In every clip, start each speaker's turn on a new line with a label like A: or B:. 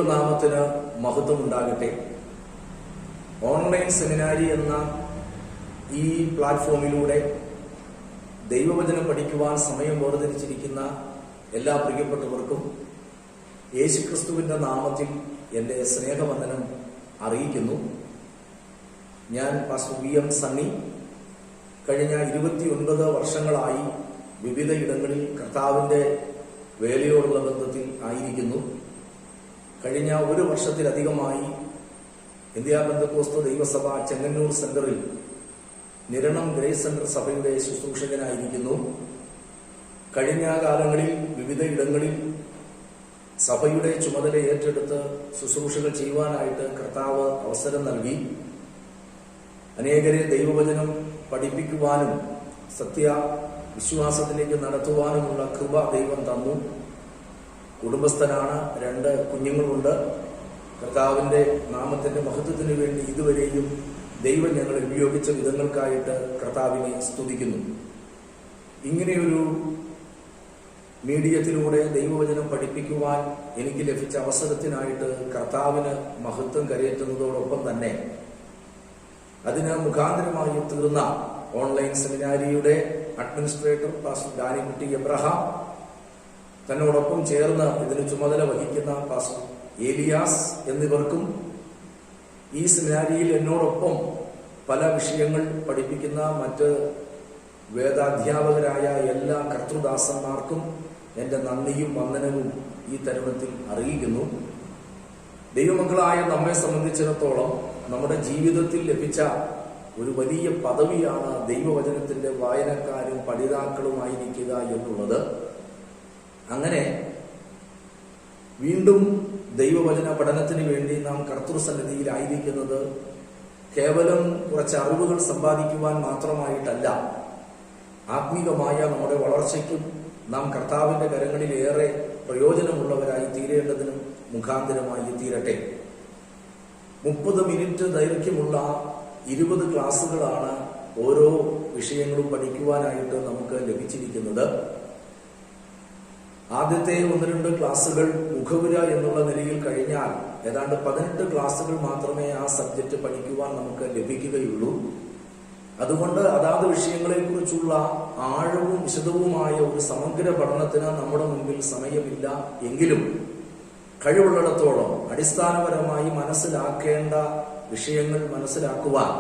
A: ദൈവനാമത്തിന് മഹത്വമുണ്ടാകട്ടെ. ഓൺലൈൻ സെമിനാരി എന്ന ഈ പ്ലാറ്റ്ഫോമിലൂടെ ദൈവവചനം പഠിക്കുവാൻ സമയം വേർതിരിച്ചിരിക്കുന്ന എല്ലാ പ്രിയപ്പെട്ടവർക്കും യേശുക്രിസ്തുവിന്റെ നാമത്തിൽ എൻ്റെ സ്നേഹവന്ദനം അറിയിക്കുന്നു. ഞാൻ പാസ്റ്റർ വി.എം. സണ്ണി കഴിഞ്ഞ 29 വർഷങ്ങളായി വിവിധ ഇടങ്ങളിൽ കർത്താവിന്റെ വേലയോടുള്ള ബന്ധത്തിൽ ആയിരിക്കുന്നു. കഴിഞ്ഞ 1 വർഷത്തിലധികമായി ഇന്ത്യ പെന്തക്കോസ്ത് ദൈവസഭ ചെങ്ങന്നൂർ സെന്ററിൽ നിരണം ഗ്രേസ് സെന്റർ സഭയുടെ ശുശ്രൂഷകനായിരിക്കുന്നു. കഴിഞ്ഞ കാലങ്ങളിൽ വിവിധ ഇടങ്ങളിൽ സഭയുടെ ചുമതല ഏറ്റെടുത്ത് ശുശ്രൂഷകൾ ചെയ്യുവാനായിട്ട് കർത്താവ് അവസരം നൽകി. അനേകരെ ദൈവവചനം പഠിപ്പിക്കുവാനും സത്യ വിശ്വാസത്തിലേക്ക് നടത്തുവാനുമുള്ള കൃപ ദൈവം തന്നു. കുടുംബസ്ഥനാണ്, 2 കുഞ്ഞുങ്ങളുണ്ട്. കർത്താവിന്റെ നാമത്തിന്റെ മഹത്വത്തിന് വേണ്ടി ഇതുവരെയും ദൈവം ഞങ്ങളെ ഉപയോഗിച്ച വിധങ്ങൾക്കായിട്ട് കർത്താവിനെ സ്തുതിക്കുന്നു. ഇങ്ങനെയൊരു മീഡിയത്തിലൂടെ ദൈവവചനം പഠിപ്പിക്കുവാൻ എനിക്ക് ലഭിച്ച അവസരത്തിനായിട്ട് കർത്താവിന് മഹത്വം കരയേറ്റുന്നതോടൊപ്പം തന്നെ അതിന് മുഖാന്തരമായി തീർന്ന ഓൺലൈൻ സെമിനാരിയുടെ അഡ്മിനിസ്ട്രേറ്റർ പാസ്റ്റർ ഡാനിക്കുട്ടി എബ്രഹാം, തന്നോടൊപ്പം ചേർന്ന് ഇതിന് ചുമതല വഹിക്കുന്ന പാസ്റ്റർ ഏലിയാസ് എന്നിവർക്കും ഈ സെമിനാരിയിൽ എന്നോടൊപ്പം പല വിഷയങ്ങൾ പഠിപ്പിക്കുന്ന മറ്റ് വേദാധ്യാപകരായ എല്ലാ കർത്തൃദാസന്മാർക്കും എൻ്റെ നന്ദിയും വന്ദനവും ഈ തരുണത്തിൽ അറിയിക്കുന്നു. ദൈവമക്കളായ നമ്മെ സംബന്ധിച്ചിടത്തോളം നമ്മുടെ ജീവിതത്തിൽ ലഭിച്ച ഒരു വലിയ പദവിയാണ് ദൈവവചനത്തിന്റെ വായനക്കാരും പഠിതാക്കളുമായിരിക്കുക എന്നുള്ളത്. അങ്ങനെ വീണ്ടും ദൈവവചന പഠനത്തിന് വേണ്ടി നാം കർത്തൃസന്നിധിയിലായിരിക്കുന്നത് കേവലം കുറച്ച് അറിവുകൾ സമ്പാദിക്കുവാൻ മാത്രമായിട്ടല്ല, ആത്മീകമായ നമ്മുടെ വളർച്ചയ്ക്കും നാം കർത്താവിന്റെ കരങ്ങളിൽ ഏറെ പ്രയോജനമുള്ളവരായി തീരേണ്ടതിനും മുഖാന്തരമായി തീരട്ടെ. 30 മിനിറ്റ് ദൈർഘ്യമുള്ള 20 ക്ലാസ്സുകളാണ് ഓരോ വിഷയങ്ങളും പഠിക്കുവാനായിട്ട് നമുക്ക് ലഭിച്ചിരിക്കുന്നത്. ആദ്യത്തെ 1-2 ക്ലാസ്സുകൾ മുഖവുര എന്നുള്ള നിലയിൽ കഴിഞ്ഞാൽ ഏതാണ്ട് 18 ക്ലാസ്സുകൾ മാത്രമേ ആ സബ്ജക്റ്റ് പഠിക്കുവാൻ നമുക്ക് ലഭിക്കുകയുള്ളൂ. അതുകൊണ്ട് അതാത് വിഷയങ്ങളെ കുറിച്ചുള്ള ആഴവും വിശദവുമായ ഒരു സമഗ്ര പഠനത്തിന് നമ്മുടെ മുൻപിൽ സമയമില്ല. എങ്കിലും കഴിവുള്ളിടത്തോളം അടിസ്ഥാനപരമായി മനസ്സിലാക്കേണ്ട വിഷയങ്ങൾ മനസ്സിലാക്കുവാൻ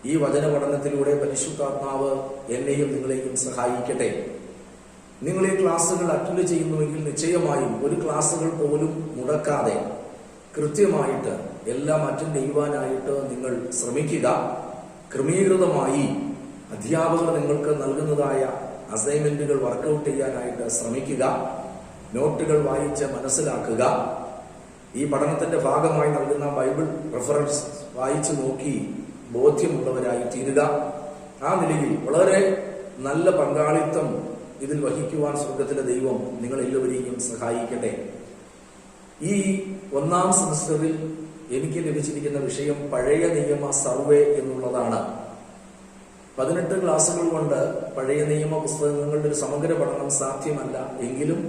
A: ഈ വചന പഠനത്തിലൂടെ പരിശുദ്ധാത്മാവ് എന്നെയും നിങ്ങളെയും സഹായിക്കട്ടെ. നിങ്ങൾ ഈ ക്ലാസ്സുകൾ അറ്റൻഡ് ചെയ്യുന്നുവെങ്കിൽ നിശ്ചയമായും ഒരു ക്ലാസ്സുകൾ പോലും മുടക്കാതെ കൃത്യമായിട്ട് എല്ലാം അറ്റൻഡ് ചെയ്യുവാനായിട്ട് നിങ്ങൾ ശ്രമിക്കുക. ക്രമീകൃതമായി അധ്യാപകർ നിങ്ങൾക്ക് നൽകുന്നതായ അസൈൻമെന്റുകൾ വർക്കൗട്ട് ചെയ്യാനായിട്ട് ശ്രമിക്കുക. നോട്ടുകൾ വായിച്ച് മനസ്സിലാക്കുക. ഈ പഠനത്തിന്റെ ഭാഗമായി നൽകുന്ന ബൈബിൾ റെഫറൻസ് വായിച്ചു നോക്കി ബോധ്യമുള്ളവരായി തീരുക. ആ നിലയിൽ വളരെ നല്ല പങ്കാളിത്തം ഇതിൽ വഹിക്കുവാൻ സ്വർഗത്തിലെ ദൈവം നിങ്ങളെല്ലാവരെയും സഹായിക്കട്ടെ. ഈ 1ാം സെമസ്റ്ററിൽ എനിക്ക് ലഭിച്ചിരിക്കുന്ന വിഷയം പഴയ നിയമ സർവേ എന്നുള്ളതാണ്. 18 ക്ലാസ്സുകൾ കൊണ്ട് പഴയ നിയമ പുസ്തകങ്ങളുടെ ഒരു സമഗ്ര പഠനം സാധ്യമല്ല. എങ്കിലും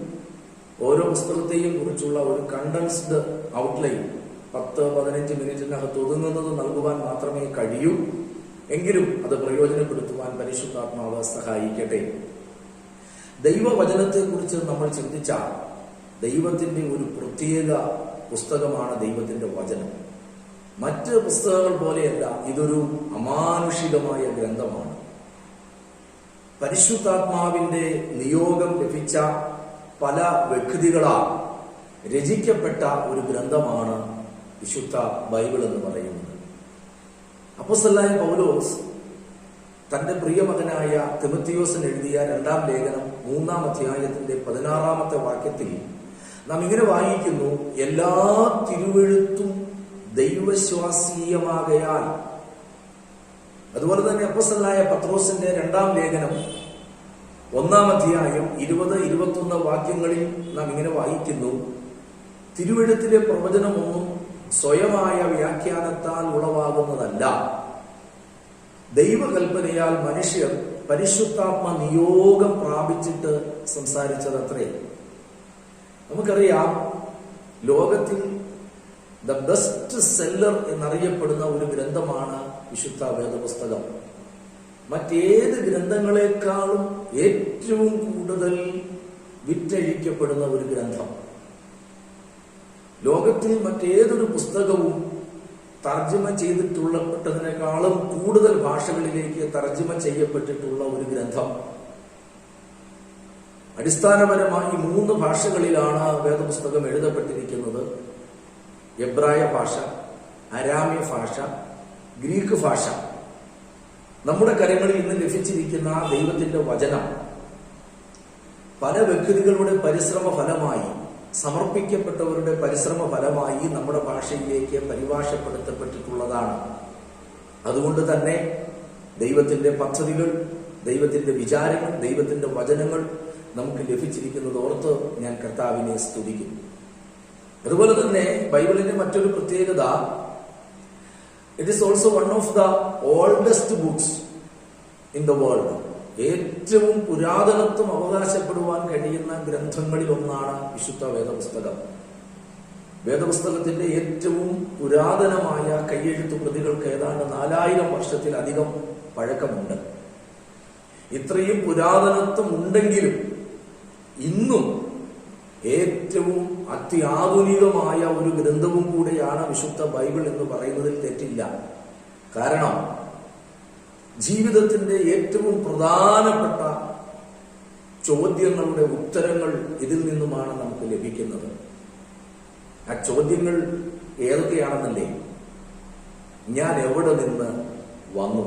A: ഓരോ പുസ്തകത്തെയും കുറിച്ചുള്ള ഒരു കണ്ടൻസ്ഡ് ഔട്ട്ലൈൻ 10-15 മിനിറ്റിനകത്ത് ഒതുങ്ങുന്നത് നൽകുവാൻ മാത്രമേ കഴിയൂ. എങ്കിലും അത് പ്രയോജനപ്പെടുത്തുവാൻ പരിശുദ്ധാത്മാവ് സഹായിക്കട്ടെ. ദൈവവചനത്തെക്കുറിച്ച് നമ്മൾ ചിന്തിച്ചാൽ ദൈവത്തിന്റെ ഒരു പ്രത്യേക പുസ്തകമാണ് ദൈവത്തിന്റെ വചനം. മറ്റ് പുസ്തകങ്ങൾ പോലെയല്ല, ഇതൊരു അമാനുഷികമായ ഗ്രന്ഥമാണ്. പരിശുദ്ധാത്മാവിന്റെ നിയോഗം ലഭിച്ച പല വ്യക്തികളാൽ രചിക്കപ്പെട്ട ഒരു ഗ്രന്ഥമാണ് വിശുദ്ധ ബൈബിൾ എന്ന് പറയുന്നത്. അപ്പോസ്തലനായ പൗലോസ് തന്റെ പ്രിയമകനായ തിമോത്തിയോസിന് എഴുതിയ 2-ാം ലേഖനം 3-ാം അധ്യായത്തിന്റെ 16-ാമത്തെ വാക്യത്തിൽ നാം ഇങ്ങനെ വായിക്കുന്നു: എല്ലാ തിരുവെഴുത്തും ദൈവശ്വാസീയമാകയാൽ. അതുപോലെ തന്നെ അപ്പോസ്തലനായ പത്രോസിന്റെ 2-ാം ലേഖനം 1-ാം അധ്യായം 20-21 വാക്യങ്ങളിൽ നാം ഇങ്ങനെ വായിക്കുന്നു: തിരുവെഴുത്തിലെ പ്രവചനമൊന്നും സ്വയമായ വ്യാഖ്യാനത്താൽ ഉളവാകുന്നതല്ല, ദൈവകൽപ്പനയാൽ മനുഷ്യർ പരിശുദ്ധാത്മ നിയോഗം പ്രാപിച്ചിട്ട് സംസാരിച്ചതത്രേ. നമുക്കറിയാം, ലോകത്തിൽ ദ ബെസ്റ്റ് സെല്ലർ എന്നറിയപ്പെടുന്ന ഒരു ഗ്രന്ഥമാണ് വിശുദ്ധ വേദപുസ്തകം. മറ്റേത് ഗ്രന്ഥങ്ങളെക്കാളും ഏറ്റവും കൂടുതൽ വിറ്റഴിക്കപ്പെടുന്ന ഒരു ഗ്രന്ഥം. ലോകത്തിൽ മറ്റേതൊരു പുസ്തകവും തർജ്ജമ ചെയ്തിട്ടുള്ളതിനേക്കാളും കൂടുതൽ ഭാഷകളിലേക്ക് തർജ്ജമ ചെയ്യപ്പെട്ടിട്ടുള്ള ഒരു ഗ്രന്ഥം. അടിസ്ഥാനപരമായി 3 ഭാഷകളിലാണ് വേദപുസ്തകം എഴുതപ്പെട്ടിരിക്കുന്നത്. എബ്രായ ഭാഷ, അരാമ്യ ഭാഷ, ഗ്രീക്ക് ഭാഷ. നമ്മുടെ കരങ്ങളിൽ ഇന്ന് ലഭിച്ചിരിക്കുന്ന ദൈവത്തിന്റെ വചനം പല വ്യക്തികളുടെ പരിശ്രമ ഫലമായി, സമർപ്പിക്കപ്പെട്ടവരുടെ പരിശ്രമ ഫലമായി നമ്മുടെ ഭാഷയിലേക്ക് പരിഭാഷപ്പെടുത്തപ്പെട്ടിട്ടുള്ളതാണ്. അതുകൊണ്ട് തന്നെ ദൈവത്തിന്റെ പദ്ധതികൾ, ദൈവത്തിന്റെ വിചാരങ്ങൾ, ദൈവത്തിന്റെ വചനങ്ങൾ നമുക്ക് ലഭിച്ചിരിക്കുന്നത് ഓർത്ത് ഞാൻ കർത്താവിനെ സ്തുതിക്കുന്നു. അതുപോലെ തന്നെ ബൈബിളിന്റെ മറ്റൊരു പ്രത്യേകത, it is also one of the oldest books in the world. ഏറ്റവും പുരാതനത്വം അവകാശപ്പെടുവാൻ കഴിയുന്ന ഗ്രന്ഥങ്ങളിൽ ഒന്നാണ് വിശുദ്ധ വേദപുസ്തകം. വേദപുസ്തകത്തിന്റെ ഏറ്റവും പുരാതനമായ കയ്യെഴുത്തു പ്രതികൾക്ക് ഏതാണ്ട് 4000 വർഷത്തിലധികം പഴക്കമുണ്ട്. ഇത്രയും പുരാതനത്വം ഉണ്ടെങ്കിലും ഇന്നും ഏറ്റവും അത്യാധുനികമായ ഒരു ഗ്രന്ഥവും കൂടെയാണ് വിശുദ്ധ ബൈബിൾ എന്ന് പറയുന്നതിൽ തെറ്റില്ല. കാരണം ജീവിതത്തിന്റെ ഏറ്റവും പ്രധാനപ്പെട്ട ചോദ്യങ്ങളുടെ ഉത്തരങ്ങൾ ഇതിൽ നിന്നുമാണ് നമുക്ക് ലഭിക്കുന്നത്. ആ ചോദ്യങ്ങൾ ഏതൊക്കെയാണെന്നല്ലേ? ഞാൻ എവിടെ നിന്ന് വന്നു?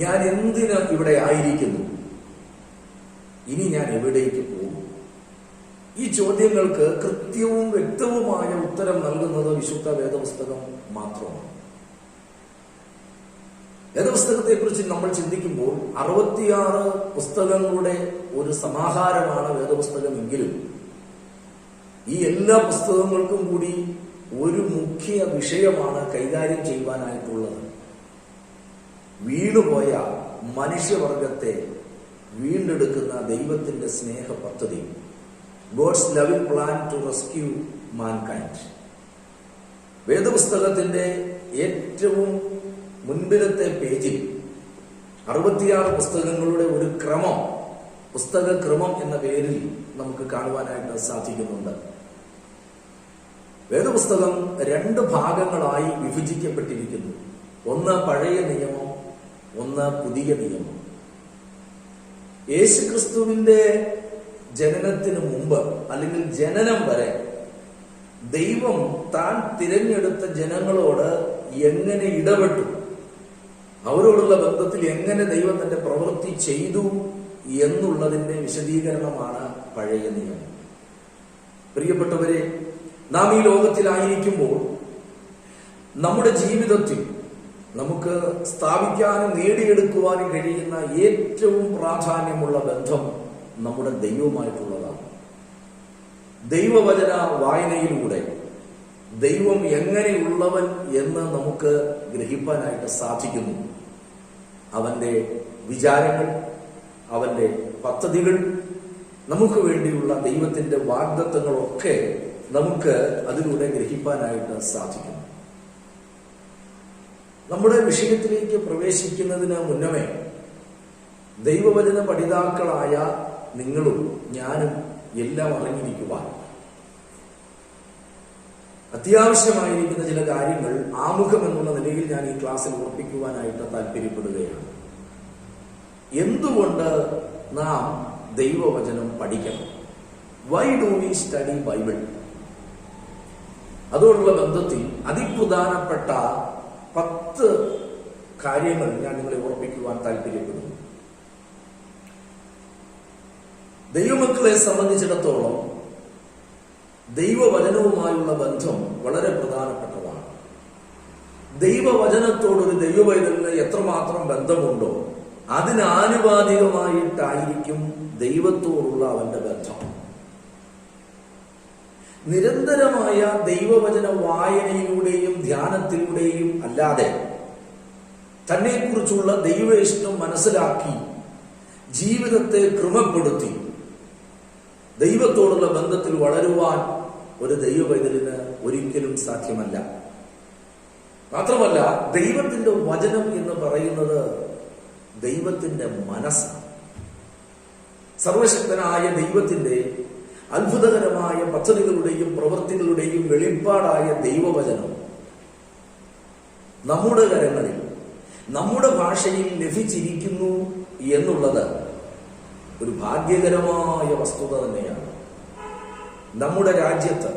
A: ഞാൻ എന്തിന് ഇവിടെ ആയിരിക്കുന്നു? ഇനി ഞാൻ എവിടേക്ക് പോകും? ഈ ചോദ്യങ്ങൾക്ക് കൃത്യവും വ്യക്തവുമായ ഉത്തരം നൽകുന്നത് വിശുദ്ധ വേദപുസ്തകം മാത്രമാണ്. വേദപുസ്തകത്തെ കുറിച്ച് നമ്മൾ ചിന്തിക്കുമ്പോൾ 66 പുസ്തകങ്ങളുടെ ഒരു സമാഹാരമാണ് വേദപുസ്തകമെങ്കിലും ഈ എല്ലാ പുസ്തകങ്ങൾക്കും കൂടി ഒരു മുഖ്യ വിഷയമാണ് കൈകാര്യം ചെയ്യുവാനായിട്ടുള്ളത്. വീണുപോയ മനുഷ്യവർഗത്തെ വീണ്ടെടുക്കുന്ന ദൈവത്തിന്റെ സ്നേഹ പദ്ധതി, God's loving plan to rescue mankind. വേദപുസ്തകത്തിന്റെ ഏറ്റവും മുൻപിലത്തെ പേജിൽ 66 പുസ്തകങ്ങളുടെ ഒരു ക്രമം, പുസ്തകക്രമം എന്ന പേരിൽ നമുക്ക് കാണുവാനായിട്ട് സാധിക്കുന്നുണ്ട്. വേദപുസ്തകം 2 ഭാഗങ്ങളായി വിഭജിക്കപ്പെട്ടിരിക്കുന്നു. ഒന്ന് പഴയ നിയമം, ഒന്ന് പുതിയ നിയമം. യേശുക്രിസ്തുവിന്റെ ജനനത്തിന് മുമ്പ് അല്ലെങ്കിൽ ജനനം വരെ ദൈവം താൻ തിരഞ്ഞെടുത്ത ജനങ്ങളോട് എങ്ങനെ ഇടപെട്ടു, അവരോടുള്ള ബന്ധത്തിൽ എങ്ങനെ ദൈവം തന്റെ പ്രവൃത്തി ചെയ്തു എന്നുള്ളതിന്റെ വിശദീകരണമാണ് പഴയ നിയമം. പ്രിയപ്പെട്ടവരെ, നാം ഈ ലോകത്തിലായിരിക്കുമ്പോൾ നമ്മുടെ ജീവിതത്തിൽ നമുക്ക് സ്ഥാപിക്കാനും നേടിയെടുക്കുവാനും കഴിയുന്ന ഏറ്റവും പ്രാധാന്യമുള്ള ബന്ധം നമ്മുടെ ദൈവവുമായിട്ടുള്ളതാണ്. ദൈവവചന വായനയിലൂടെ ദൈവം എങ്ങനെയുള്ളവൻ എന്ന് നമുക്ക് ഗ്രഹിപ്പാനായിട്ട് സാധിക്കുന്നു. അവന്റെ വിചാരങ്ങൾ, അവന്റെ പദ്ധതികൾ, നമുക്ക് വേണ്ടിയുള്ള ദൈവത്തിന്റെ വാഗ്ദത്തങ്ങളൊക്കെ നമുക്ക് അതിലൂടെ ഗ്രഹിപ്പാനായിട്ട് സാധിക്കുന്നു. നമ്മുടെ വിഷയത്തിലേക്ക് പ്രവേശിക്കുന്നതിന് മുന്നമേ ദൈവവചന പഠിതാക്കളായ നിങ്ങളും ഞാനും എല്ലാം അറിഞ്ഞിരിക്കുവാൻ അത്യാവശ്യമായിരിക്കുന്ന ചില കാര്യങ്ങൾ ആമുഖം എന്നുള്ള നിലയിൽ ഞാൻ ഈ ക്ലാസ്സിൽ ഉറപ്പിക്കുവാനായിട്ട് താല്പര്യപ്പെടുകയാണ്. എന്തുകൊണ്ട് നാം ദൈവവചനം പഠിക്കണം? Why do we study Bible? അതോടുള്ള ബന്ധത്തിൽ അതിപ്രധാനപ്പെട്ട 10 കാര്യങ്ങൾ ഞാൻ നിങ്ങളെ ഓർപ്പിക്കുവാൻ താല്പര്യപ്പെടുന്നു. ദൈവമക്കളെ സംബന്ധിച്ചിടത്തോളം ദൈവവചനവുമായുള്ള ബന്ധം വളരെ പ്രധാനപ്പെട്ടതാണ്. ദൈവവചനത്തോടൊരു ദൈവവൈതലിന് എത്രമാത്രം ബന്ധമുണ്ടോ അതിനാനുപാതികമായിട്ടായിരിക്കും ദൈവത്തോടുള്ള അവന്റെ ബന്ധം. നിരന്തരമായ ദൈവവചന വായനയിലൂടെയും ധ്യാനത്തിലൂടെയും അല്ലാതെ തന്നെക്കുറിച്ചുള്ള ദൈവ ഇഷ്ടം മനസ്സിലാക്കി ജീവിതത്തെ ക്രമപ്പെടുത്തി ദൈവത്തോടുള്ള ബന്ധത്തിൽ വളരുവാൻ ഒരു ദൈവ പൈതലിന് ഒരിക്കലും സാധ്യമല്ല. മാത്രമല്ല, ദൈവത്തിന്റെ വചനം എന്ന് പറയുന്നത് ദൈവത്തിന്റെ മനസ്സാണ്. സർവശക്തനായ ദൈവത്തിന്റെ അത്ഭുതകരമായ പദ്ധതികളുടെയും പ്രവൃത്തികളുടെയും വെളിപ്പാടായ ദൈവവചനം നമ്മുടെ കരങ്ങളിൽ നമ്മുടെ ഭാഷയിൽ ലഭിച്ചിരിക്കുന്നു എന്നുള്ളത് ഒരു ഭാഗ്യകരമായ വസ്തുത തന്നെയാണ്. നമ്മുടെ രാജ്യത്ത്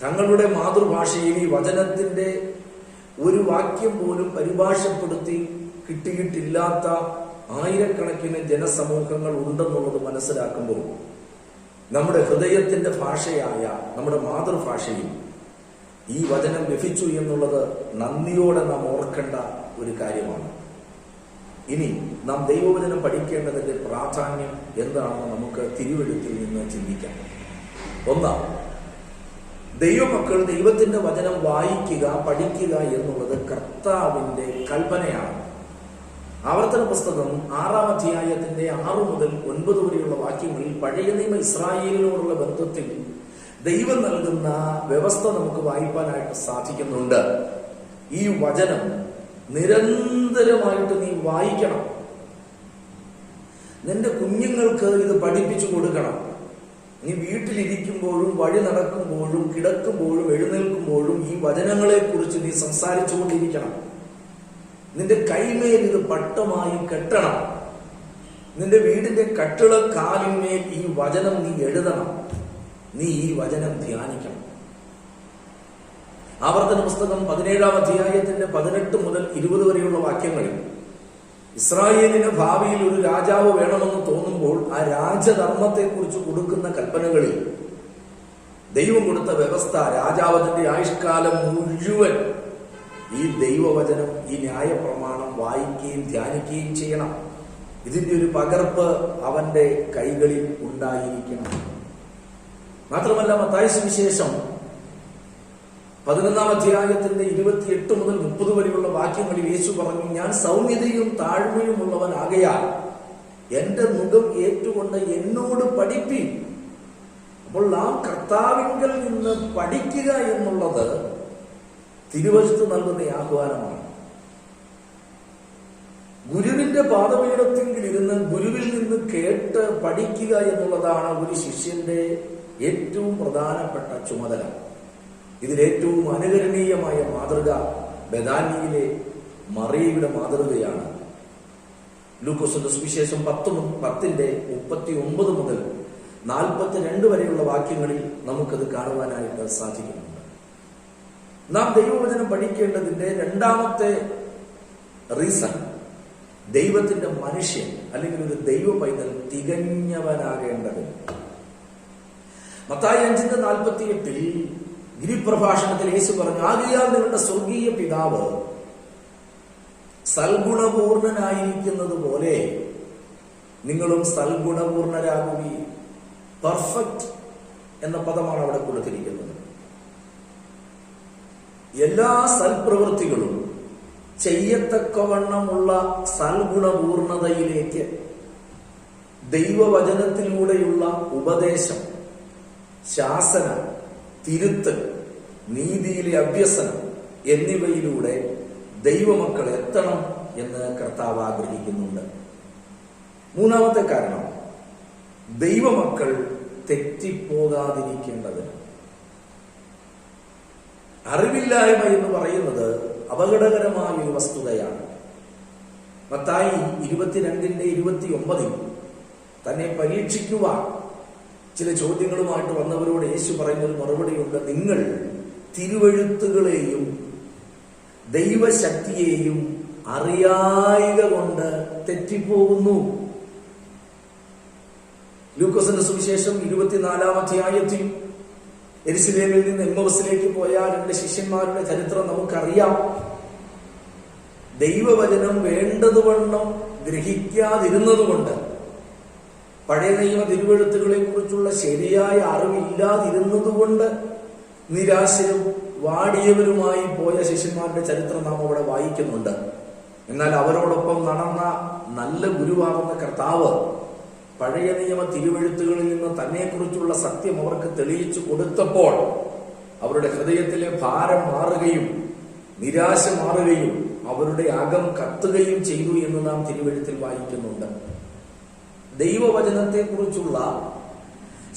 A: തങ്ങളുടെ മാതൃഭാഷയിൽ ഈ വചനത്തിന്റെ ഒരു വാക്യം പോലും പരിഭാഷപ്പെടുത്തി കിട്ടിയിട്ടില്ലാത്ത ആയിരക്കണക്കിന് ജനസമൂഹങ്ങൾ ഉണ്ടെന്നുള്ളത് മനസ്സിലാക്കുമ്പോൾ നമ്മുടെ ഹൃദയത്തിന്റെ ഭാഷയായ നമ്മുടെ മാതൃഭാഷയിൽ ഈ വചനം ലഭിച്ചു എന്നുള്ളത് നന്ദിയോടെ നാം ഓർക്കേണ്ട ഒരു കാര്യമാണ്. ഇനി നാം ദൈവവചനം പഠിക്കേണ്ടതിന്റെ പ്രാധാന്യം എന്താണെന്ന് നമുക്ക് തിരുവെഴുത്തിൽ നിന്ന് ചിന്തിക്കാം. ഒന്നാം, ദൈവമക്കൾ ദൈവത്തിന്റെ വചനം വായിക്കുക, പഠിക്കുക എന്നുള്ളത് കർത്താവിന്റെ കൽപ്പനയാണ്. ആവർത്തന പുസ്തകം 6-ാം അധ്യായത്തിന്റെ 6 മുതൽ 9 വരെയുള്ള വാക്യങ്ങളിൽ പഴയ നിയമ ഇസ്രായേലിനോടുള്ള ബന്ധത്തിൽ ദൈവം നൽകുന്ന വ്യവസ്ഥ നമുക്ക് വായിക്കാനായിട്ട് സാധിക്കുന്നുണ്ട്. ഈ വചനം നിരന്തരമായിട്ട് നീ വായിക്കണം. നിന്റെ കുഞ്ഞുങ്ങൾക്ക് ഇത് പഠിപ്പിച്ചു കൊടുക്കണം. നീ വീട്ടിലിരിക്കുമ്പോഴും വഴി നടക്കുമ്പോഴും കിടക്കുമ്പോഴും എഴുന്നേൽക്കുമ്പോഴും ഈ വചനങ്ങളെ കുറിച്ച് നീ സംസാരിച്ചുകൊണ്ടിരിക്കണം. നിന്റെ കൈമേൽ ഇത് പട്ടമായി കെട്ടണം. നിന്റെ വീടിന്റെ കട്ടിളക്കാലിന്മേൽ ഈ വചനം നീ എഴുതണം. നീ ഈ വചനം ധ്യാനിക്കണം. ആവർത്തന പുസ്തകം 17-ാം അധ്യായത്തിന്റെ 18 മുതൽ 20 വരെയുള്ള വാക്യങ്ങളിൽ ഇസ്രായേലിന് ഭാവിയിൽ ഒരു രാജാവ് വേണമെന്ന് തോന്നുമ്പോൾ ആ രാജധർമ്മത്തെ കുറിച്ച് കൊടുക്കുന്ന കൽപ്പനകളിൽ ദൈവം കൊടുത്ത വ്യവസ്ഥ, രാജാവിന്റെ ആയുഷ്കാലം മുഴുവൻ ഈ ദൈവവചനം, ഈ ന്യായപ്രമാണം വായിക്കുകയും ധ്യാനിക്കുകയും ചെയ്യണം. ഇതിന്റെ ഒരു പകർപ്പ് അവന്റെ കൈകളിൽ ഉണ്ടായിരിക്കണം. മാത്രമല്ല, മത്തായി സുവിശേഷം 11-ാം അധ്യായത്തിന്റെ 28 മുതൽ 30 വരെയുള്ള വാക്യങ്ങളിൽ യേശു പറഞ്ഞു, ഞാൻ സൗമ്യതയും താഴ്മയുമുള്ളവനാകയാൽ എന്റെ മുഖം ഏറ്റുകൊണ്ട് എന്നോട് പഠിപ്പി. അപ്പോൾ നാം കർത്താവിങ്കൽ നിന്ന് പഠിക്കുക എന്നുള്ളത് തിരുവചനത്ത് നൽകുന്ന ആഹ്വാനമാണ്. ഗുരുവിന്റെ പാദപീഠത്തിൽ ഇരുന്ന് ഗുരുവിൽ നിന്ന് കേട്ട് പഠിക്കുക എന്നുള്ളതാണ് ഒരു ശിഷ്യന്റെ ഏറ്റവും പ്രധാനപ്പെട്ട ചുമതല. ഇതിലേറ്റവും അനുകരണീയമായ മാതൃക ബെഥാനിയിലെ മറിയയുടെ മാതൃകയാണ്. ലൂക്കോസിന്റെ സുവിശേഷം 10-ന്റെ 39 മുതൽ 42 വരെയുള്ള വാക്യങ്ങളിൽ നമുക്കത് കാണുവാനായിട്ട് സാധിക്കുന്നുണ്ട്. നാം ദൈവവചനം പഠിക്കേണ്ടതിന്റെ രണ്ടാമത്തെ റീസൺ, ദൈവത്തിന്റെ മനുഷ്യൻ അല്ലെങ്കിൽ ഒരു ദൈവ പൈതൽ തികഞ്ഞവനാകേണ്ടത്. മത്തായി 5:48 ഗിരിപ്രഭാഷണത്തിൽ യേശു പറഞ്ഞു, ആകയാൽ നിങ്ങളുടെ സ്വർഗീയ പിതാവ് സൽഗുണപൂർണനായിരിക്കുന്നത് പോലെ നിങ്ങളും സൽഗുണപൂർണരാകുകയും. പെർഫെക്റ്റ് എന്ന പദമാണ് അവിടെ കൊടുത്തിരിക്കുന്നത്. എല്ലാ സൽപ്രവൃത്തികളും ചെയ്യത്തക്കവണ്ണമുള്ള സൽഗുണപൂർണതയിലേക്ക് ദൈവവചനത്തിലൂടെയുള്ള ഉപദേശം, ശാസന, തിരുത്തൽ, നീതിയിലെ അഭ്യസനം എന്നിവയിലൂടെ ദൈവമക്കൾ എത്തണം എന്ന് കർത്താവ് ആഗ്രഹിക്കുന്നുണ്ട്. മൂന്നാമത്തെ കാരണം, ദൈവമക്കൾ തെറ്റിപ്പോകാതിരിക്കേണ്ടതിന്. അറിവില്ലായ്മ എന്ന് പറയുന്നത് അപകടകരമായ ഒരു വസ്തുതയാണ്. മത്തായി 22:29 തന്നെ പരീക്ഷിക്കുവാൻ ചില ചോദ്യങ്ങളുമായിട്ട് വന്നവരോട് യേശു പറയുന്നൊരു മറുപടിയുണ്ട്. നിങ്ങൾ തിരുവെഴുത്തുകളെയും ദൈവശക്തിയെയും അറിയായിക കൊണ്ട് തെറ്റിപ്പോകുന്നു. ലൂക്കോസിന്റെ സുവിശേഷം 24-ാം അധ്യായത്തിൽ യെരുശലേമിൽ നിന്ന് എമ്മൗസിലേക്ക് പോയ 2 ശിഷ്യന്മാരുടെ ചരിത്രം നമുക്കറിയാം. ദൈവവചനം വേണ്ടതുവണ്ണം ഗ്രഹിക്കാതിരുന്നതുകൊണ്ട്, പഴയ നിയമ തിരുവെഴുത്തുകളെ കുറിച്ചുള്ള ശരിയായ അറിവില്ലാതിരുന്നതുകൊണ്ട് നിരാശരും വാടിയവരുമായി പോയ ശിഷ്യന്മാരുടെ ചരിത്രം നാം അവിടെ വായിക്കുന്നുണ്ട്. എന്നാൽ അവരോടൊപ്പം നടന്ന നല്ല ഗുരുവാകുന്ന കർത്താവ് പഴയ നിയമ തിരുവെഴുത്തുകളിൽ നിന്ന് തന്നെക്കുറിച്ചുള്ള സത്യം അവർക്ക് തെളിയിച്ചു കൊടുത്തപ്പോൾ അവരുടെ ഹൃദയത്തിലെ ഭാരം മാറുകയും നിരാശ മാറുകയും അവരുടെ അകം കത്തുകയും ചെയ്തു എന്ന് നാം തിരുവെഴുത്തിൽ വായിക്കുന്നുണ്ട്. ദൈവവചനത്തെക്കുറിച്ചുള്ള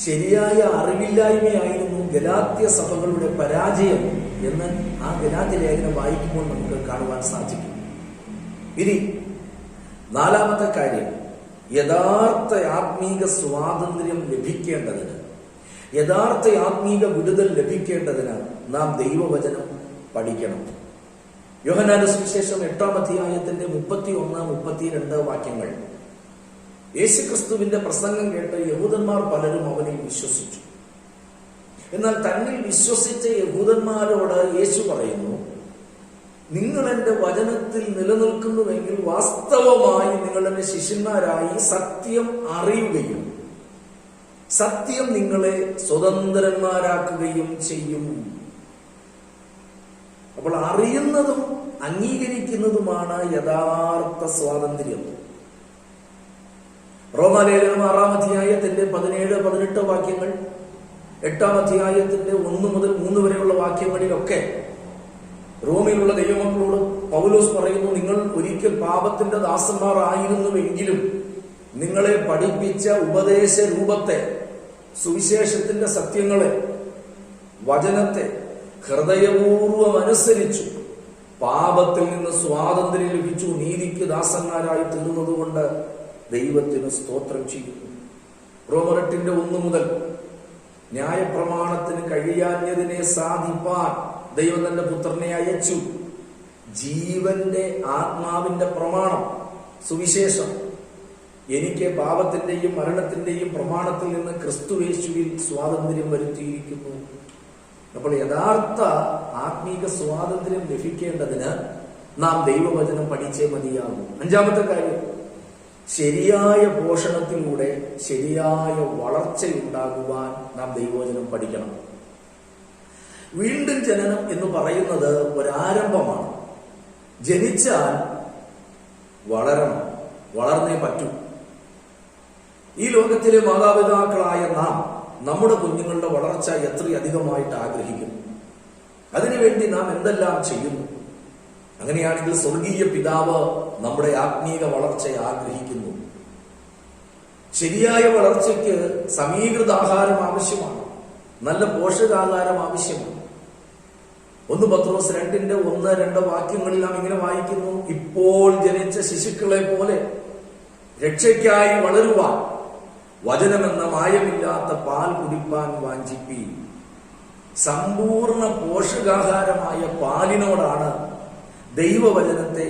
A: ശരിയായ അറിവില്ലായ്മയായിരുന്നു ഗലാത്യ സഭകളുടെ പരാജയം എന്ന് ആ ഗലാത്യ ലേഖനം വായിക്കുമ്പോൾ നമുക്ക് കാണുവാൻ സാധിക്കും. ഇനി നാലാമത്തെ കാര്യം, യഥാർത്ഥ ആത്മീക സ്വാതന്ത്ര്യം ലഭിക്കേണ്ടതിന്, യഥാർത്ഥ ആത്മീക വിടുതൽ ലഭിക്കേണ്ടതിന് നാം ദൈവവചനം പഠിക്കണം. യോഹന്നാന്റെ സുവിശേഷം 8-ാം അധ്യായത്തിന്റെ 31-32 വാക്യങ്ങൾ. യേശുക്രിസ്തുവിന്റെ പ്രസംഗം കേട്ട് യഹൂദന്മാർ പലരും അവനിൽ വിശ്വസിച്ചു. എന്നാൽ തന്നിൽ വിശ്വസിച്ച യഹൂദന്മാരോട് യേശു പറയുന്നു, നിങ്ങൾ എന്റെ വചനത്തിൽ നിലനിൽക്കുന്നുവെങ്കിൽ വാസ്തവമായി നിങ്ങൾ എന്റെ ശിഷ്യന്മാരായി സത്യം അറിയുകയും സത്യം നിങ്ങളെ സ്വതന്ത്രന്മാരാക്കുകയും ചെയ്യും. അപ്പോൾ അറിയുന്നതും അംഗീകരിക്കുന്നതുമാണ് യഥാർത്ഥ സ്വാതന്ത്ര്യം. റോമാലേഖനം 6-ാം അധ്യായത്തിന്റെ 17-18 വാക്യങ്ങൾ, 8-ാം അധ്യായത്തിന്റെ 1 മുതൽ 3 വരെയുള്ള വാക്യങ്ങളിലൊക്കെ റോമിലുള്ള ദൈവമക്കളോട് പൗലോസ് പറയുന്നു, നിങ്ങൾ ഒരിക്കൽ പാപത്തിന്റെ ദാസന്മാർ ആയിരുന്നുവെങ്കിലും നിങ്ങളെ പഠിപ്പിച്ച ഉപദേശ രൂപത്തെ, സുവിശേഷത്തിന്റെ സത്യങ്ങളെ, വചനത്തെ ഹൃദയപൂർവം അനുസരിച്ചു. പാപത്തിൽ നിന്ന് സ്വാതന്ത്ര്യം ലഭിച്ചു, നീതിക്ക് ദാസന്മാരായി തീർന്നതുകൊണ്ട് ദൈവത്തിന് സ്തോത്രം ചെയ്യുന്നു. റോമർ 8-1 മുതൽ ന്യായപ്രമാണത്തിന് കഴിയാഞ്ഞതിനെ സാധിപ്പാൻ ദൈവം തന്റെ പുത്രനെ അയച്ചു. ജീവന്റെ ആത്മാവിന്റെ പ്രമാണം, സുവിശേഷം, എനിക്ക് പാപത്തിന്റെയും മരണത്തിന്റെയും പ്രമാണത്തിൽ നിന്ന് ക്രിസ്തുയേശുവിൽ സ്വാതന്ത്ര്യം വരുത്തിയിരിക്കുന്നു. അപ്പോൾ യഥാർത്ഥ ആത്മീക സ്വാതന്ത്ര്യം ലഭിക്കേണ്ടതിന് നാം ദൈവവചനം പഠിച്ചേ മതിയാകും. 5-ാമത്തെ കാര്യം, ശരിയായ പോഷണത്തിലൂടെ ശരിയായ വളർച്ചയുണ്ടാകുവാൻ നാം ദൈവവചനം പഠിക്കണം. വീണ്ടും ജനനം എന്ന് പറയുന്നത് ഒരാരംഭമാണ്. ജനിച്ചാൽ വളരണം, വളർന്നേ പറ്റൂ. ഈ ലോകത്തിലെ മാതാപിതാക്കളായ നാം നമ്മുടെ കുഞ്ഞുങ്ങളുടെ വളർച്ച എത്രയധികമായിട്ട് ആഗ്രഹിക്കുന്നു. അതിനുവേണ്ടി നാം എന്തെല്ലാം ചെയ്യുന്നു? അങ്ങനെയാണെങ്കിൽ സ്വർഗീയ പിതാവ് നമ്മുടെ ആത്മീക വളർച്ചയെ ആഗ്രഹിക്കുന്നു. ശരിയായ വളർച്ചയ്ക്ക് സമീകൃത ആഹാരം ആവശ്യമാണ്, നല്ല പോഷകാഹാരം ആവശ്യമാണ്. 1 പത്രോസ് 2-1-2 വാക്യങ്ങളിൽ നാം ഇങ്ങനെ വായിക്കുന്നു, ഇപ്പോൾ ജനിച്ച ശിശുക്കളെ പോലെ രക്ഷയ്ക്കായി വളരുവാൻ വചനമെന്ന മായമില്ലാത്ത പാൽ കുടിപ്പാൻ വാഞ്ചിപ്പീൻ. സമ്പൂർണ്ണ പോഷകാഹാരമായ പാലിനോടാണ് ദൈവവചനത്തെ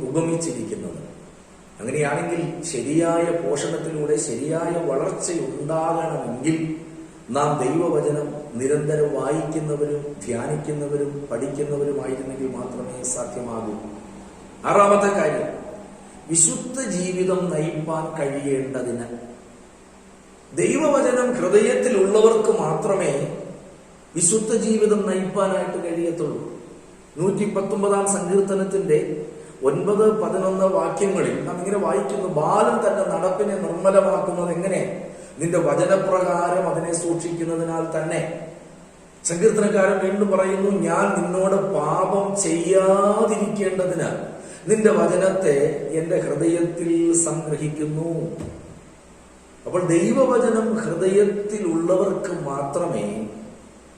A: ഉപമിച്ചിരിക്കുന്നത്. അങ്ങനെയാണെങ്കിൽ ശരിയായ പോഷണത്തിലൂടെ ശരിയായ വളർച്ചയുണ്ടാകണമെങ്കിൽ നാം ദൈവവചനം നിരന്തരം വായിക്കുന്നവരും ധ്യാനിക്കുന്നവരും പഠിക്കുന്നവരുമായിരുന്നെങ്കിൽ മാത്രമേ സാധ്യമാകൂ. 6-ാമത്തെ കാര്യം, വിശുദ്ധ ജീവിതം നയിപ്പാൻ കഴിയേണ്ടതിന് ദൈവവചനം ഹൃദയത്തിലുള്ളവർക്ക് മാത്രമേ വിശുദ്ധ ജീവിതം നയിപ്പാനായിട്ട് കഴിയത്തുള്ളൂ. 119-ാം സങ്കീർത്തനത്തിന്റെ 9-11 വാക്യങ്ങളിൽ നാം ഇങ്ങനെ വായിക്കുന്നു, ബാലൻ തന്റെ നടപ്പിനെ നിർമ്മലമാക്കുന്നത് എങ്ങനെ? നിന്റെ വചനപ്രകാരം അതിനെ സൂക്ഷിക്കുന്നതിനാൽ തന്നെ. സങ്കീർത്തനക്കാരൻ വീണ്ടും പറയുന്നു, ഞാൻ നിന്നോട് പാപം ചെയ്യാതിരിക്കേണ്ടതിന് നിന്റെ വചനത്തെ എന്റെ ഹൃദയത്തിൽ സംഗ്രഹിക്കുന്നു. അപ്പോൾ ദൈവവചനം ഹൃദയത്തിലുള്ളവർക്ക് മാത്രമേ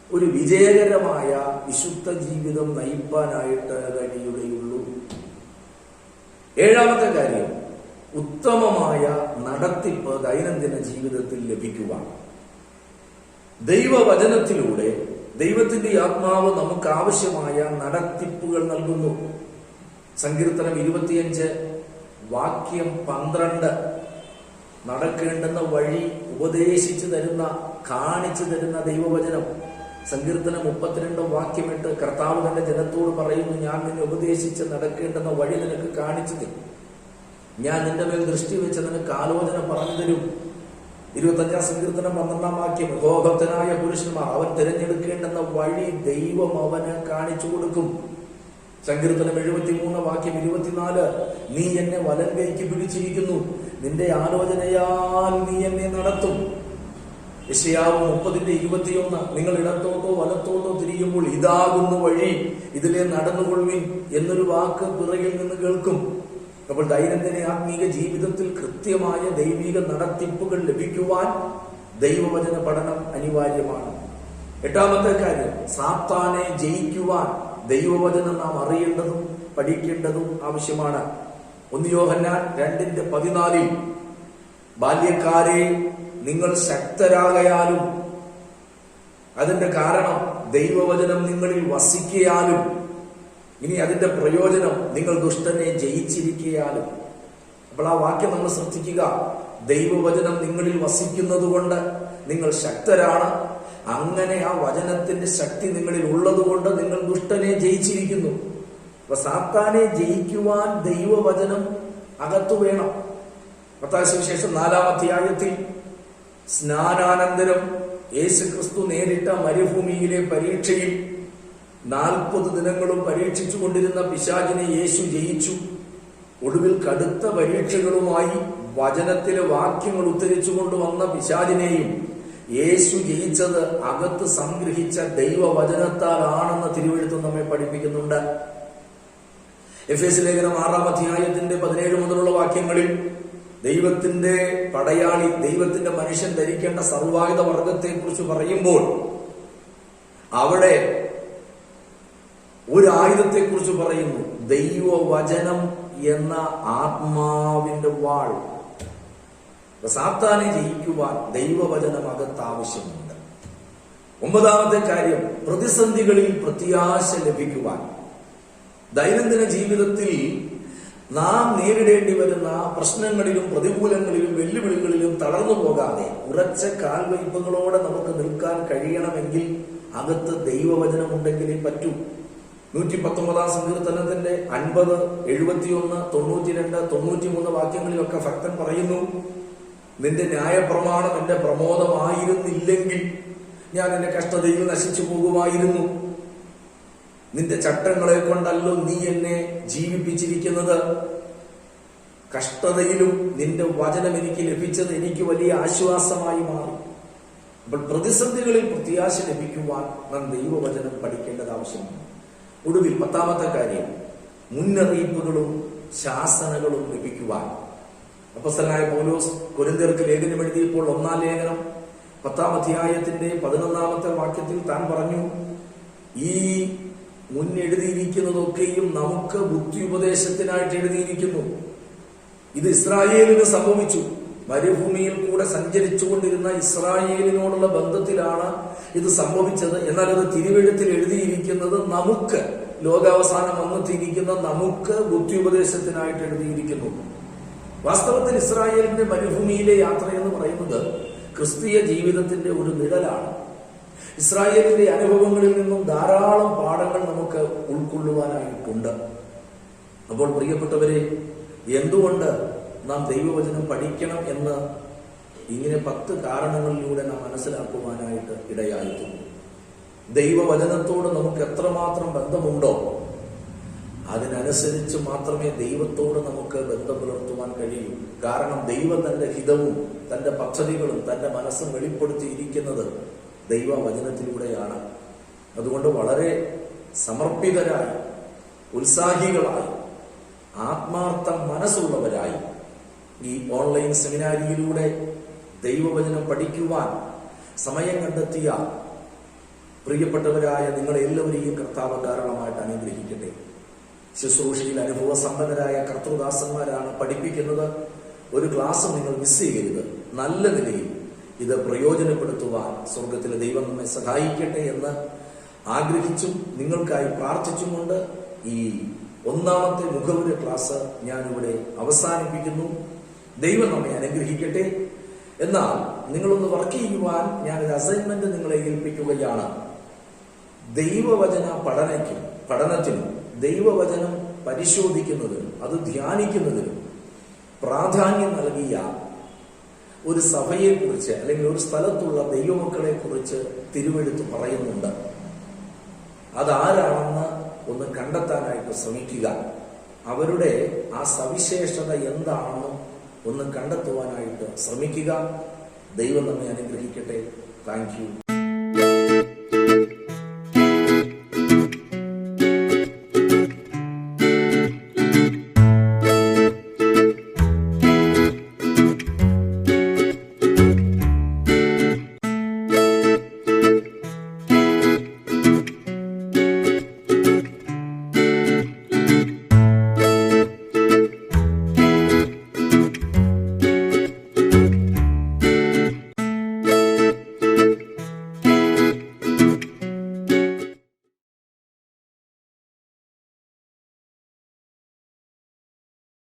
A: ഒരു വിജയകരമായ വിശുദ്ധ ജീവിതം നയിപ്പാനായിട്ട് കഴിയുകയുള്ളൂ. 7-ാമത്തെ കാര്യം, ഉത്തമമായ നടത്തിപ്പ് ദൈനംദിന ജീവിതത്തിൽ ലഭിക്കുക. ദൈവവചനത്തിലൂടെ ദൈവത്തിന്റെ ആത്മാവ് നമുക്ക് ആവശ്യമായ നടത്തിപ്പുകൾ നൽകുന്നു. സങ്കീർത്തനം 25-12 നടക്കേണ്ടുന്ന വഴി ഉപദേശിച്ചു തരുന്ന, കാണിച്ചു തരുന്ന ദൈവവചനം. സങ്കീർത്തനം 32-8 കർത്താവ് തന്റെ ജനത്തോട് പറയുന്നു, ഞാൻ നിന്നെ ഉപദേശിച്ച് നടക്കേണ്ടുന്ന വഴി നിനക്ക് കാണിച്ചു തരും, ഞാൻ നിന്റെ മേൽ ദൃഷ്ടി വെച്ച് നിനക്ക് ആലോചന പറഞ്ഞു തരും. 25-ാം സങ്കീർത്തനം 12-ാം വാക്യം, യഹോവഭക്തനായ പുരുഷന്മാർ അവൻ തിരഞ്ഞെടുക്കേണ്ടുന്ന വഴി ദൈവം അവന് കാണിച്ചു കൊടുക്കും. സങ്കീർത്തനം 73 വാക്യം 24, നീ എന്നെ വലം കൈക്ക് പിടിച്ചിരിക്കുന്നു, നിന്റെ ആലോചനയാൽ നീ എന്നെ നടത്തും. യെശയ്യാവ് 30:21, നിങ്ങൾ ഇടത്തോട്ടോ വലത്തോട്ടോ തിരിയുമ്പോൾ ഇതാകുന്നു വഴി, ഇതിലെ നടന്നുകൊള്ളുവിൻ എന്നൊരു വാക്ക് പിറകിൽ നിന്ന് കേൾക്കും. അപ്പോൾ ദൈനംദിന ആത്മീക ജീവിതത്തിൽ കൃത്യമായ ദൈവിക നടത്തിപ്പുകൾ ലഭിക്കുവാൻ ദൈവവചന പഠനം അനിവാര്യമാണ്. 8ാമത്തെ കാര്യം, സാത്താനെ ജയിക്കുവാൻ ദൈവവചനം നാം അറിയേണ്ടതും പഠിക്കേണ്ടതും ആവശ്യമാണ്. 1 യോഹന്നാൻ 2:14, ബാല്യക്കാരെ നിങ്ങൾ ശക്തരാകയാലും, അതിന്റെ കാരണം ദൈവവചനം നിങ്ങളിൽ വസിക്കയാലും, ഇനി അതിന്റെ പ്രയോജനം നിങ്ങൾ ദുഷ്ടനെ ജയിച്ചിരിക്കയാലും. അപ്പോൾ ആ വാക്യം നമ്മൾ ശ്രദ്ധിക്കുക. ദൈവവചനം നിങ്ങളിൽ വസിക്കുന്നത് കൊണ്ട് നിങ്ങൾ ശക്തരാണ്. അങ്ങനെ ആ വചനത്തിന്റെ ശക്തി നിങ്ങളിൽ ഉള്ളത് കൊണ്ട് നിങ്ങൾ ദുഷ്ടനെ ജയിച്ചിരിക്കുന്നു. അപ്പൊ സാത്താനെ ജയിക്കുവാൻ ദൈവവചനം അകത്തു വേണം. മത്തായി സുവിശേഷം 4-ാം അധ്യായത്തിൽ സ്നാനാനന്തരം യേശുക്രിസ്തു നേരിട്ട മരുഭൂമിയിലെ പരീക്ഷയിൽ 40 ദിനങ്ങളും പരീക്ഷിച്ചു കൊണ്ടിരുന്ന പിശാചിനെ യേശു ജയിച്ചു. ഒടുവിൽ കടുത്ത പരീക്ഷകളുമായി വചനത്തിലെ വാക്യങ്ങൾ ഉദ്ധരിച്ചു കൊണ്ടുവന്ന പിശാചിനെയും യേശു ജയിച്ചത് അകത്ത് സംഗ്രഹിച്ച ദൈവവചനത്താലാണെന്ന് തിരുവെഴുത്ത് നമ്മെ പഠിപ്പിക്കുന്നുണ്ട്. എഫേസ്യ ലേഖനം 6-ാം അധ്യായത്തിന്റെ 17 മുതലുള്ള വാക്യങ്ങളിൽ ദൈവത്തിന്റെ പടയാളി, ദൈവത്തിന്റെ മനുഷ്യൻ ധരിക്കേണ്ട സർവായുധ വർഗത്തെ കുറിച്ച് പറയുമ്പോൾ അവിടെ ഒരു ആയുധത്തെ കുറിച്ച് പറയുന്നു, ദൈവവചനം എന്ന ആത്മാവിന്റെ വാൾ. സാത്താനെ ജയിക്കുവാൻ ദൈവവചനം അകത്ത് ആവശ്യമുണ്ട്. 9ാമത്തെ കാര്യം, പ്രതിസന്ധികളിൽ പ്രത്യാശ ലഭിക്കുവാൻ. ദൈനംദിന ജീവിതത്തിൽ നാം നേരിടേണ്ടി വരുന്ന പ്രശ്നങ്ങളിലും പ്രതികൂലങ്ങളിലും വെല്ലുവിളികളിലും തളർന്നു പോകാതെ ഉറച്ച കാൽവയ്പുകളോടെ നമുക്ക് നിൽക്കാൻ കഴിയണമെങ്കിൽ അകത്ത് ദൈവവചനം ഉണ്ടെങ്കിലേ പറ്റൂ. 119-ാം സങ്കീർത്തനത്തിന്റെ 50, 71, 92, 93 വാക്യങ്ങളിലൊക്കെ ഭക്തൻ പറയുന്നു, നിന്റെ ന്യായപ്രമാണം എന്റെ പ്രമോദമായിരുന്നില്ലെങ്കിൽ ഞാൻ എന്റെ കഷ്ടതയിൽ നശിച്ചു പോകുമായിരുന്നു. നിന്റെ ചട്ടങ്ങളെ കൊണ്ടല്ലോ നീ എന്നെ ജീവിപ്പിച്ചിരിക്കുന്നത്. കഷ്ടതയിലും നിന്റെ വചനം എനിക്ക് ലഭിച്ചത് എനിക്ക് വലിയ ആശ്വാസമായി മാറി. അപ്പോൾ പ്രതിസന്ധികളിൽ പ്രത്യാശ ലഭിക്കുവാൻ നാം ദൈവവചനം പഠിക്കേണ്ടത് ആവശ്യമാണ്. ഒടുവിൽ 10ാമത്തെ കാര്യം, മുന്നറിയിപ്പുകളും ശാസനകളും ലഭിക്കുവാൻ. അപ്പോസ്തലനായ പൗലോസ് കൊരിന്ത്യർക്ക് ലേഖനം എഴുതിയപ്പോൾ 1-ാം ലേഖനം 10-ാം അധ്യായത്തിന്റെ 11-ാമത്തെ വാക്യത്തിൽ താൻ പറഞ്ഞു, ഈ മുന്നെഴുതിയിരിക്കുന്നതൊക്കെയും നമുക്ക് ബുദ്ധി ഉപദേശത്തിനായിട്ട് എഴുതിയിരിക്കുന്നു. ഇത് ഇസ്രായേലിന് സംഭവിച്ചു. മരുഭൂമിയിൽ കൂടെ സഞ്ചരിച്ചുകൊണ്ടിരുന്ന ഇസ്രായേലിനോടുള്ള ബന്ധത്തിലാണ് ഇത് സംഭവിച്ചത്. എന്നാൽ അത് തിരുവെഴുത്തിൽ എഴുതിയിരിക്കുന്നത് നമുക്ക്, ലോകാവസാനം വന്നെത്തിയിരിക്കുന്ന നമുക്ക് ബുദ്ധി ഉപദേശത്തിനായിട്ട് എഴുതിയിരിക്കുന്നു. വാസ്തവത്തിൽ ഇസ്രായേലിന്റെ മരുഭൂമിയിലെ യാത്ര എന്ന് പറയുന്നത് ക്രിസ്തീയ ജീവിതത്തിന്റെ ഒരു നിഴലാണ്. ഇസ്രായേലിന്റെ അനുഭവങ്ങളിൽ നിന്നും ധാരാളം പാഠങ്ങൾ നമുക്ക് ഉൾക്കൊള്ളുവാനായിട്ടുണ്ട്. അപ്പോൾ പ്രിയപ്പെട്ടവരെ, എന്തുകൊണ്ട് നാം ദൈവവചനം പഠിക്കണം എന്ന് ഇങ്ങനെ 10 കാരണങ്ങളിലൂടെ നാം മനസ്സിലാക്കുവാനായിട്ട് ഇടയായിട്ടുണ്ട്. ദൈവവചനത്തോട് നമുക്ക് എത്രമാത്രം ബന്ധമുണ്ടോ അതിനനുസരിച്ച് മാത്രമേ ദൈവത്തോട് നമുക്ക് ബന്ധം പുലർത്തുവാൻ കഴിയൂ. കാരണം ദൈവം തന്റെ ഹിതവും തന്റെ പദ്ധതികളും തന്റെ മനസ്സും വെളിപ്പെടുത്തിയിരിക്കുന്നത് ദൈവവചനത്തിലൂടെയാണ്. അതുകൊണ്ട് വളരെ സമർപ്പിതരായി, ഉത്സാഹികളായി, ആത്മാർത്ഥ മനസ്സുള്ളവരായി ഈ ഓൺലൈൻ സെമിനാരിയിലൂടെ ദൈവവചനം പഠിക്കുവാൻ സമയം കണ്ടെത്തിയ പ്രിയപ്പെട്ടവരായ നിങ്ങളെല്ലാവരെയും കർത്താവ് ധാരാളമായിട്ട് അനുഗ്രഹിക്കട്ടെ. ശുശ്രൂഷയിൽ അനുഭവ സമ്പന്നരായ കർത്തൃദാസന്മാരാണ് പഠിപ്പിക്കുന്നത്. ഒരു ക്ലാസ് നിങ്ങൾ മിസ് ചെയ്യരുത്. നല്ല നിലയിൽ ഇത് പ്രയോജനപ്പെടുത്തുവാൻ സ്വർഗത്തിലെ ദൈവം നമ്മെ സഹായിക്കട്ടെ എന്ന് ആഗ്രഹിച്ചും നിങ്ങൾക്കായി പ്രാർത്ഥിച്ചും കൊണ്ട് ഈ 1ാമത്തെ മുഖവുര ക്ലാസ് ഞാനിവിടെ അവസാനിപ്പിക്കുന്നു. ദൈവം നമ്മെ അനുഗ്രഹിക്കട്ടെ. എന്നാൽ നിങ്ങളൊന്ന് വർക്ക് ചെയ്യുവാൻ ഞാനൊരു അസൈൻമെന്റ് നിങ്ങളെ ഏൽപ്പിക്കുകയാണ്. ദൈവവചന പഠനത്തിനും ദൈവവചനം പരിശോധിക്കുന്നതിനും അത് ധ്യാനിക്കുന്നതിനും പ്രാധാന്യം നൽകിയ ഒരു സഭയെക്കുറിച്ച് അല്ലെങ്കിൽ ഒരു സ്ഥലത്തുള്ള ദൈവമക്കളെ കുറിച്ച് തിരുവെഴുത്ത് പറയുന്നുണ്ട്. അതാരാണെന്ന് ഒന്ന് കണ്ടെത്താനായിട്ട് ശ്രമിക്കുക. അവരുടെ ആ സവിശേഷത എന്താണെന്നും ഒന്ന് കണ്ടെത്തുവാനായിട്ട് ശ്രമിക്കുക. ദൈവം നമ്മെ അനുഗ്രഹിക്കട്ടെ. Thank you.